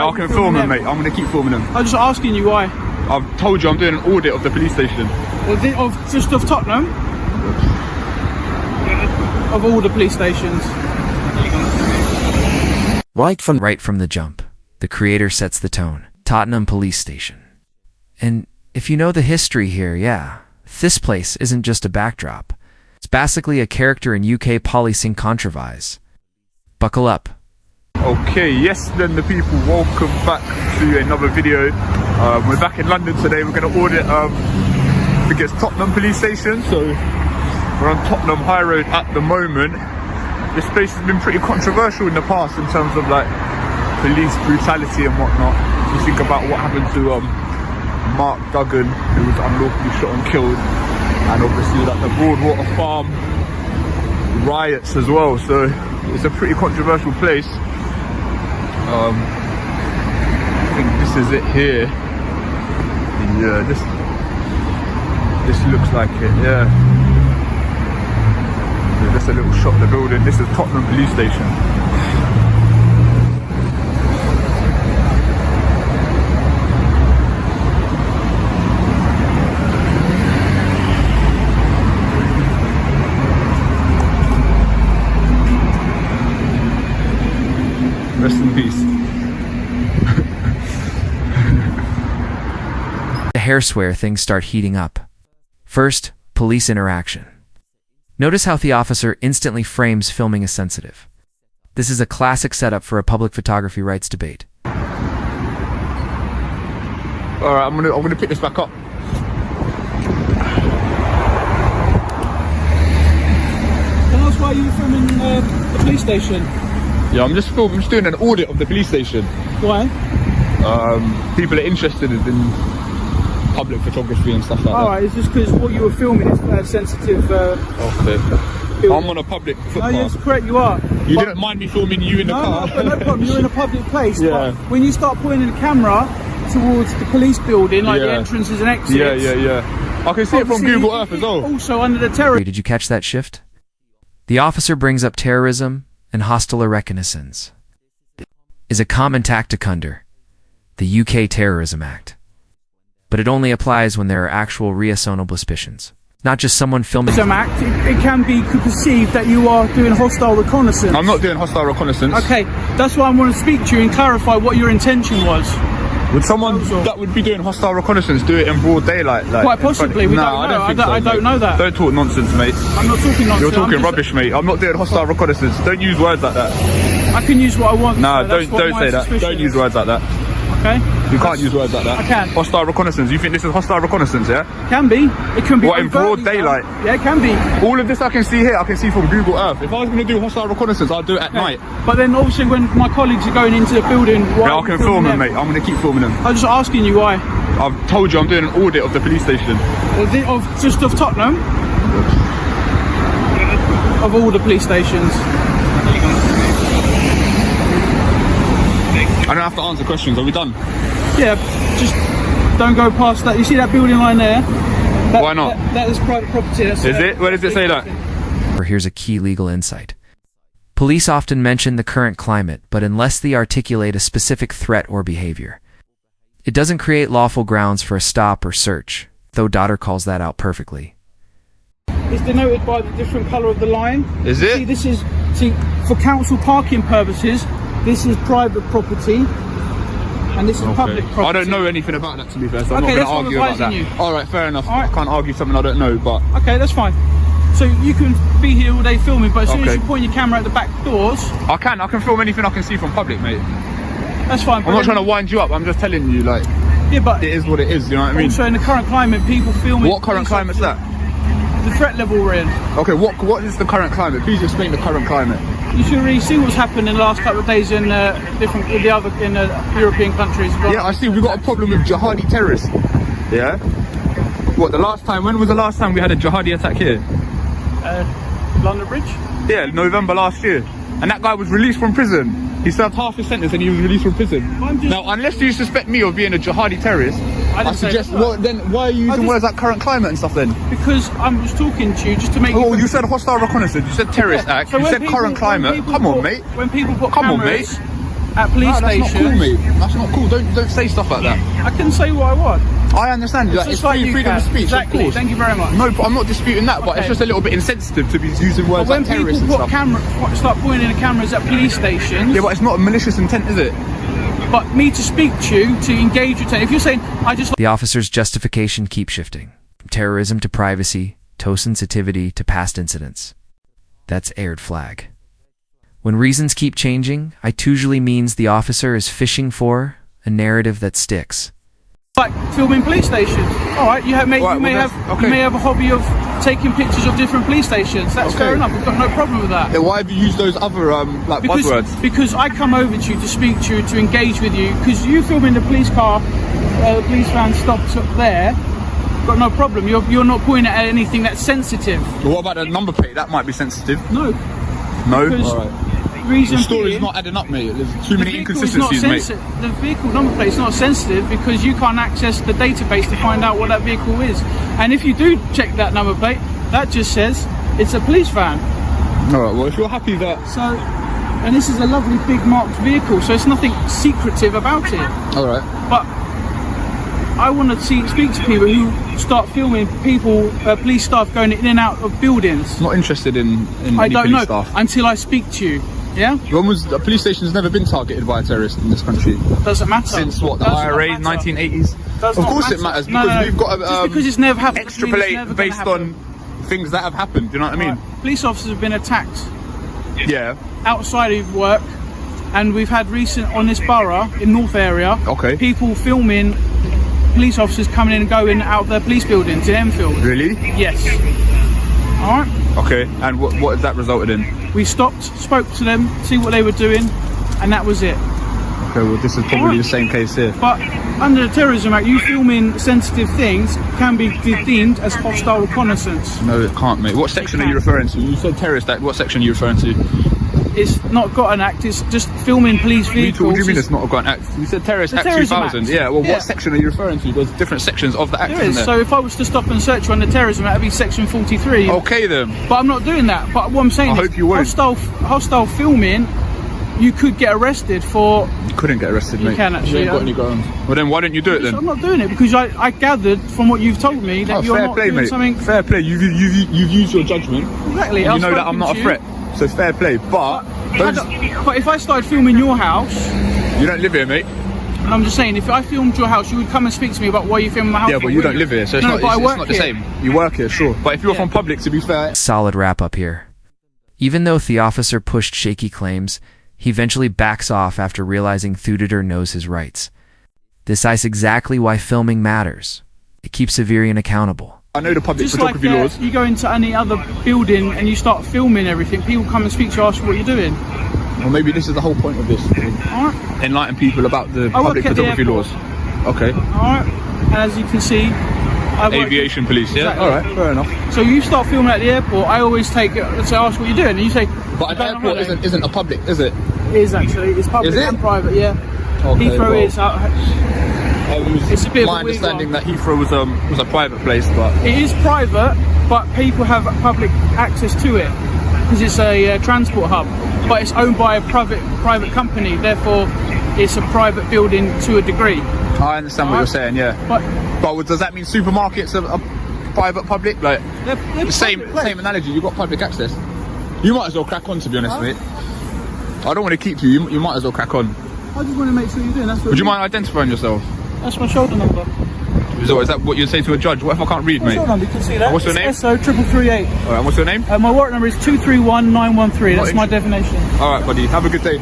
I can film them, mate. I'm going to keep filming them. I'm just asking you why. I've told you I'm doing an audit of the police station. Just of Tottenham? Of all the police stations. Right from the jump, the creator sets the tone. Tottenham Police Station. And if you know the history here, yeah, this place isn't just a backdrop. It's basically a character in UK policing controversy. Buckle up. Okay, yes then the people, welcome back to another video. We're back in London today. We're going to audit, I think it's Tottenham Police Station. So we're on Tottenham High Road at the moment. This place has been pretty controversial in the past in terms of like police brutality and whatnot. If you think about what happened to Mark Duggan, who was unlawfully shot and killed, and obviously like the Broadwater Farm riots as well. So it's a pretty controversial place. I think this is it here. Yeah, this looks like it. Yeah. Just a little shot of the building. This is Tottenham Police Station. Rest in peace. The hair swear things start heating up. First, police interaction. Notice how the officer instantly frames filming as sensitive. This is a classic setup for a public photography rights debate. Alright, I'm gonna pick this back up. Can I ask why you were filming the police station? Yeah, I'm just doing an audit of the police station. Why? People are interested in public photography and stuff like that. Alright, it's just because what you were filming is sensitive. Okay. I'm on a public footpath. No, yes, correct, you are. You didn't mind me filming you in the car? No problem, you're in a public place. Yeah. But when you start pointing the camera towards the police building, like the entrances and exits. Yeah. I can see it from Google Earth as well. Also under the terror. Did you catch that shift? The officer brings up terrorism and hostile reconnaissance. Is a common tactic under the UK Terrorism Act. But it only applies when there are actual reasonable suspicions. Not just someone filming. Act, it can be perceived that you are doing hostile reconnaissance. I'm not doing hostile reconnaissance. Okay, that's why I want to speak to you and clarify what your intention was. Would someone that would be doing hostile reconnaissance do it in broad daylight? Like, quite possibly. We don't know. I don't know that. Don't talk nonsense, mate. I'm not talking nonsense. You're talking rubbish, mate. I'm not doing hostile reconnaissance. Don't use words like that. I can use what I want. No, don't say that. Don't use words like that. Okay. You can't use words like that. I can. Hostile reconnaissance. You think this is hostile reconnaissance, yeah? Can be. It can be. What, in broad daylight? Yeah, it can be. All of this I can see here, I can see from Google Earth. If I was going to do hostile reconnaissance, I'd do it at night. But then obviously when my colleagues are going into the building, why I can film them, mate. I'm going to keep filming them. I'm just asking you why. I've told you I'm doing an audit of the police station. Just of Tottenham? Of all the police stations. I don't have to answer questions. Are we done? Yeah, just don't go past that. You see that building line there? Why not? That is private property. Is it? Where does it say that? Here's a key legal insight. Police often mention the current climate, but unless they articulate a specific threat or behavior, it doesn't create lawful grounds for a stop or search, though Auditor calls that out perfectly. It's denoted by the different colour of the line. Is it? See, for council parking purposes, this is private property, and this is public property. I don't know anything about that, to be fair, so I'm not going to argue about that. Alright, fair enough. I can't argue something I don't know, but... Okay, that's fine. So you can be here all day filming, but as soon as you point your camera at the back doors... I can film anything I can see from public, mate. That's fine. I'm not trying to wind you up, I'm just telling you, like... Yeah, but... It is what it is, you know what I mean? Also, in the current climate, people filming... What current climate's that? The threat level we're in. Okay, what is the current climate? Please explain the current climate. You should really see what's happened in the last couple of days in European countries. Yeah, I see. We've got a problem with jihadi terrorists. Yeah. What, the last time? When was the last time we had a jihadi attack here? London Bridge. Yeah, November last year. And that guy was released from prison. He served half his sentence and he was released from prison. Now, unless you suspect me of being a jihadi terrorist, I suggest. Then why are you using words like current climate and stuff then? Because I'm just talking to you just to make. Oh, you said hostile reconnaissance. You said terrorist act. So you said current climate. Come on, mate. When people put at police No, that's stations. not cool, mate. That's not cool. Don't say stuff like that. I can say what I want. I understand. Like, it's Just like you freedom can. of speech, Exactly. of course. Thank you very much. No, but I'm not disputing that. But it's Okay. just a little bit insensitive to be using words But when like terrorists and people stuff. start pointing the cameras at police stations, Yeah, but it's not a malicious intent, is it? but me to speak to you, to engage with, if you're saying, I just The officer's justification keeps shifting, from terrorism to privacy, tow sensitivity to past incidents. That's aired flag. When reasons keep changing, it usually means the officer is fishing for a narrative that sticks. like filming police stations. All right, you may have a hobby of taking pictures of different police stations. That's fair enough. We've got no problem with that. Then why have you used those other like buzzwords? Because I come over to you to speak to you, to engage with you. Because you filming the police car, the police van stops up there. Got no problem. You're not pointing at anything that's sensitive. Well, what about the number plate? That might be sensitive. No. No. Because All right. reason The story's being, not adding up, mate. There's too many the vehicle is not inconsistencies, mate. The vehicle number plate is not sensitive because you can't access the database to find out what that vehicle is. And if you do check that number plate, that just says it's a police van. All right. Well, if you're happy that. So, and this is a lovely big marked vehicle, so it's nothing secretive about it. All right. But I want to speak to people who start filming people, police staff going in and out of buildings. Not interested in I any don't police know staff. until I speak to you. Yeah? When was a police station's never been targeted by a terrorist in this country? Doesn't matter. Since what, the Does not IRA, matter. 1980s? Does Of not course it matter. matters No, because no, we've got just because it's never happened. doesn't mean it's never extrapolate gonna based happen. on things that have happened. Do you know what I mean? Right. Police officers have been attacked Yeah. outside of work, and we've had recent on this borough in North area. Okay. People filming police officers coming in and going out of their police buildings in Enfield. Really? Yes. All right. Okay. And what has that resulted in? We stopped, spoke to them, see what they were doing, and that was it. Okay. Well, this is probably the same case here. But under the Terrorism Act, you filming sensitive things can be deemed as hostile reconnaissance. No, it can't, mate. What section are you referring to? You said terrorist act. What section are you referring to? It's not got an act, it's just filming police vehicles. What do you mean it's not a gun act? You said terrorist The act Terrorism 2000. Act. Yeah. Well, Yeah. what section are you referring to? There's different sections of the act, There isn't is. there? So if I was to stop and search you on the Terrorism Act, it'd be section 43. Okay then. But I'm not doing that. But what I'm saying I is hope you won't. hostile filming, you could get arrested for. You couldn't get arrested, mate. You can actually, You ain't got yeah. any grounds. Well, then why don't you do it then? I'm not doing it because I gathered from what you've told me that Oh, you're fair not play, doing mate. something. Fair play. You've used your judgment. Exactly. And I've you know that I'm spoken not to a you. threat. So fair play. But But if I started filming your house, you don't live here, mate. and I'm just saying, if I filmed your house, you would come and speak to me about why you filmed my house. Yeah, but you don't live here, so it's No, not. but I It's work not the here. same. You work here, sure. But if you're Yeah. from public, to be fair, Solid wrap up here. Even though the officer pushed shaky claims, he eventually backs off after realizing Auditor knows his rights. This is exactly why filming matters. It keeps civilian accountable. I know the public Just like photography laws. you go into any other building and you start filming everything, people come and speak to you, ask you what you're doing. Well, maybe this is the whole point of this. Alright? Enlighten people about the I work public at the photography laws. airport. Okay. Alright? And as you can see, I work. Aviation police, yeah? Exactly. Alright, fair enough. So you start filming at the airport, I always take it, let's say, ask what you're doing, and you say, But an "Going on airport holiday." isn't a public, is it? It is actually, it's public Is it? and private, yeah. Okay, Heathrow well, is, It's a bit of my a weird understanding one. that Heathrow was a private place, but it is private, but people have public access to it, because it's a transport hub, but it's owned by a private company, therefore it's a private building to a degree. I understand what you're saying, yeah. But But does that mean supermarkets are private, public? Like they're same public place. analogy. You've got public access. You might as well crack on, to be honest, mate. I don't want to keep you. You might as well crack on. I just want to make sure you're doing. That's what Would you mind identifying yourself? That's my shoulder number. Is that what you'd say to a judge? What if I can't read, My mate? shoulder number, you can see that. What's your name? SO 3338. All right. What's your name? My warrant number is 231913. That's Not my int- definition. All right, buddy. Have a good day.